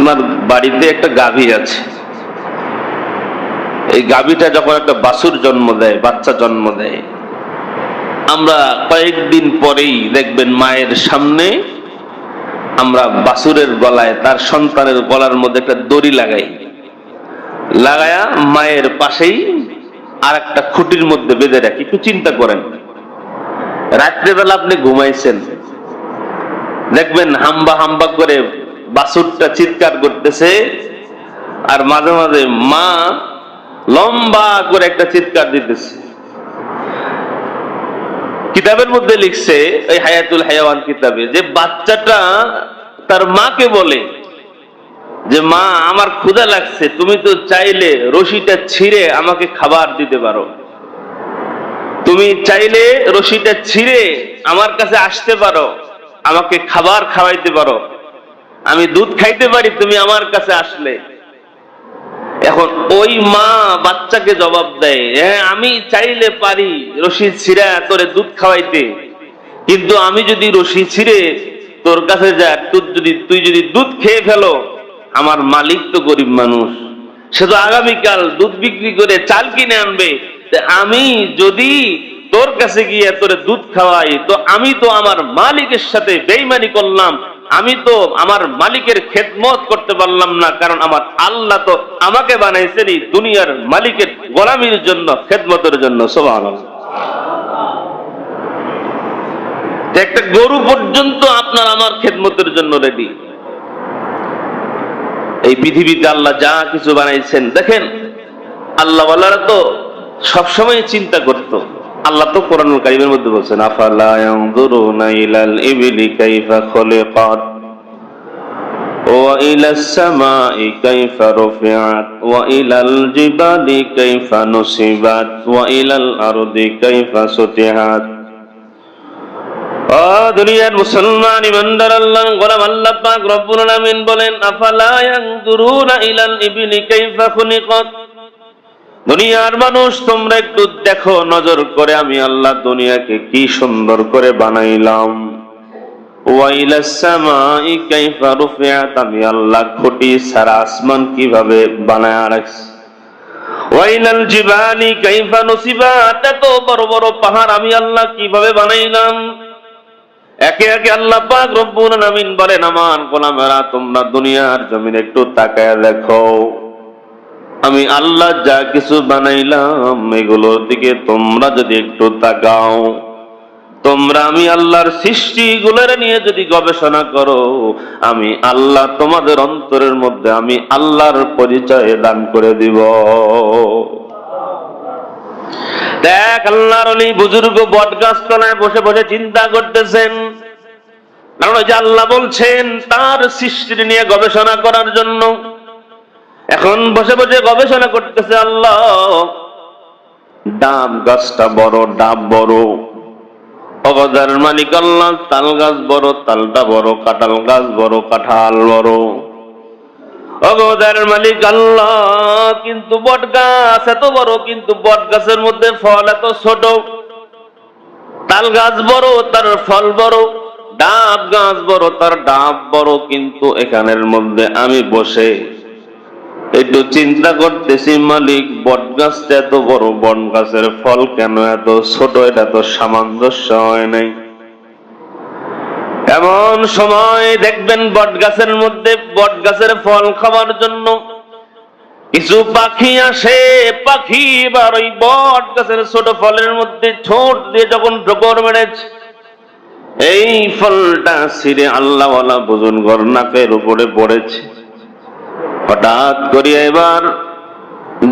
আপনার বাড়িতে একটা গাভী আছে, এই গাভীটা যখন একটা বাছুর জন্ম দেয়, বাচ্চা জন্ম দেয়, আমরা কয়েকদিন পরেই দেখবেন মায়ের সামনে আমরা বাছুরের গলায়, তার সন্তানের গলার মধ্যে একটা দড়ি লাগায়া মায়ের পাশেই আর একটা খুঁটির মধ্যে বেঁধে রাখি। একটু চিন্তা করেন, রাত্রেবেলা আপনি ঘুমাইছেন, দেখবেন হাম্বা হাম্বা করে বাছুরটা চিৎকার করতেছে, আর মাঝে মাঝে মা লম্বা করে একটা চিৎকার দিতেছে। কিতাবের মধ্যে লিখছে, এই হায়াতুল হায়াওয়ান কিতাবে, যে বাচ্চাটা তার মাকে বলে যে মা, আমার ক্ষুধা লাগছে, তুমি তো চাইলে রশিটা ছিঁড়ে আমাকে খাবার দিতে পারো, তুমি চাইলে রশিটা ছিঁড়ে আমার কাছে আসতে পারো, আমাকে খাবার খাওয়াইতে পারো, আমি দুধ খাইতে পারি তুমি আমার কাছে আসলে। এখন ওই মা বাচ্চাকে জবাব দেয়, হ্যাঁ আমি চাইলে পারি রশি ছিঁড়া তোরে দুধ খাওয়াইতে, কিন্তু আমি যদি রশি ছিঁড়ে তোর কাছে যাই, তুই যদি দুধ খেয়ে ফেলো, আমার মালিক তো গরিব মানুষ, সে তো আগামীকাল দুধ বিক্রি করে চাল কিনে আনবে, আমি যদি তোর কাছে গিয়ে তোরে দুধ খাওয়াই, তো আমি তো আমার মালিকের সাথে বেঈমানি করলাম, আমি তো আমার মালিকের খেদমত করতে পারলাম না, কারণ আমার আল্লাহ তো আমাকে বানাইছেন এই দুনিয়ার মালিকের গোলামির জন্য, খেদমতের জন্য। সুবহানাল্লাহ। একটা গরু পর্যন্ত আপনার আমার খেদমতের জন্য রেডি। এই পৃথিবীতে আল্লাহ যা কিছু বানাইছেন, দেখেন আল্লাহ ওয়ালারা তো সবসময় চিন্তা করতো। আল্লাহ তো কোরআনুল কারীমের মধ্যে বলছেন, আফালা ইয়ানজুরুনা ইলাল ইবলি কাইফা খুলিকাত ওয়া ইলাস সামাই কাইফা রুফিআত ওয়া ইলাল জিবালি কাইফা নুসিবাত ওয়া ইলাল আরদি কাইফা সুতিহাত। ও দুনিয়ার মুসলমান ইমানদার আল্লাহর গোলাম, আল্লাহ পাক রব্বুল আলামিন বলেন, আফালা ইয়ানজুরুনা ইলাল ইবলি কাইফা খুলিকাত। দুনিয়ার মানুষ, তোমরা একটু দেখো নজর করে, আমি আল্লাহ দুনিয়াকে কি সুন্দর করে বানাইলাম। ওয়া ইলাস সামাই কাইফা রুফিআত, আমি আল্লাহ খুঁটি ছাড়া আসমান কিভাবে বানায়া রাখছি। ওয়া ইলাল জিবালি কাইফা নুসিবাত, এত বড় বড় পাহাড় আমি আল্লাহ কিভাবে বানাইলাম। একে একে আল্লাহ পাক রব্বুল আলামিন বলেন, আমার গোলামেরা তোমরা দুনিয়ার জমিনে একটু তাকায়া দেখো, আমি আল্লাহ যা কিছু বানাইলাম এগুলোর দিকে তোমরা যদি একটু তাকাও, তোমরা আমি আল্লাহর সৃষ্টিগুলোর নিয়ে যদি গবেষণা করো, আমি আল্লাহ তোমাদের অন্তরের মধ্যে আমি আল্লাহর পরিচয় দান করে দিব। দেখ আল্লাহর ওলি বুজুর্গ বটগাছ তলায় বসে বসে চিন্তা করতেছেন, কারণ ওই যে আল্লাহ বলছেন তার সৃষ্টি নিয়ে গবেষণা করার জন্য। এখন বসে বসে গবেষণা করতেছে আল্লাহ, ডাব গাছটা বড়, ডাব বড়, অগদার মালিক আল্লাহ, তাল গাছ বড়, তালটা বড়, কাঁঠাল গাছ বড়, কাঁঠাল বড়, অগদার মালিক আল্লাহ, কিন্তু বট গাছ এত বড়, কিন্তু বট গাছের মধ্যে ফল এত ছোট। তাল গাছ বড়, তার ফল বড়, ডাব গাছ বড়, তার ডাব বড়, কিন্তু এখানের মধ্যে আমি বসে একটু চিন্তা করতেছি, মালিক বট গাছটা এত বড়, বট গাছের ফল কেন এত ছোট, এটা তো সামঞ্জস্য হয় নাই। এমন সময় দেখবেন বট গাছের মধ্যে বট গাছের ফল খাওয়ার জন্য কিছু পাখি আসে। পাখি এবার ওই বট গাছের ছোট ফলের মধ্যে ঠোঁট দিয়ে যখন ঠোকর মেরেছে, এই ফলটা ছিঁড়ে আল্লাহওয়ালা বুজুর্গর নাকের উপরে পড়েছে। হঠাৎ করে এবার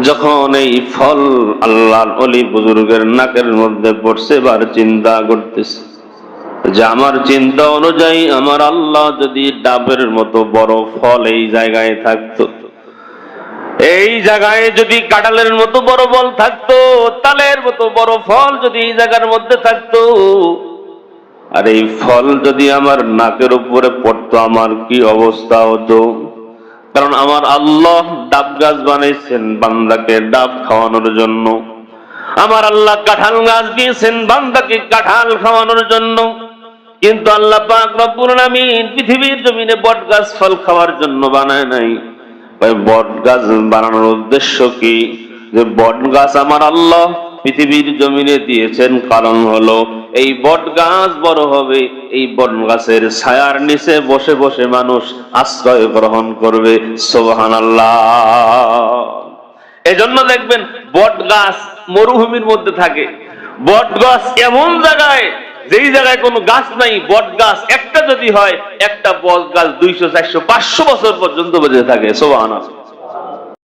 যখন এই ফল আল্লাহর ওলি বুজুর্গের নাকের মধ্যে পড়ছে, এবার চিন্তা করতেছে যে আমার চিন্তা অনুযায়ী আমার আল্লাহ যদি ডাবের মতো বড় ফল এই জায়গায় থাকতো, এই জায়গায় যদি কাঁঠালের মতো বড় ফল থাকতো, তালের মতো বড় ফল যদি এই জায়গার মধ্যে থাকতো, আর এই ফল যদি আমার নাকের উপরে পড়তো, আমার কি অবস্থা হতো। কারণ আমার আল্লাহ ডাব গাছ বানাইছেন বান্দাকে ডাব খাওয়ানোর জন্য, আমার আল্লাহ কাঁঠাল গাছ দিয়েছেন বান্দাকে কাঁঠাল খাওয়ানোর জন্য। কিন্তু আল্লাহ পাক রব্বুল আলামিন পৃথিবীর জমিনে বট গাছ ফল খাওয়ার জন্য বানায় নাই। ওই বট গাছ বানানোর উদ্দেশ্য কি? যে বট গাছ আমার আল্লাহ পৃথিবীর জমিনে দিয়েছেন কারণ হলো এই বট গাছ বড় হবে, এই বট গাছের ছায়ার নিচে বসে বসে মানুষ আশ্রয় গ্রহণ করবে। সুবহানাল্লাহ। এজন্য দেখবেন বট গাছ মরুভূমির মধ্যে থাকে। বট গাছ এমন জায়গায়, যেই জায়গায় কোনো গাছ নাই, বট গাছ একটা যদি হয়, একটা বট গাছ 200, 400, 500 বছর পর্যন্ত বেঁচে থাকে। সুবহানাল্লাহ।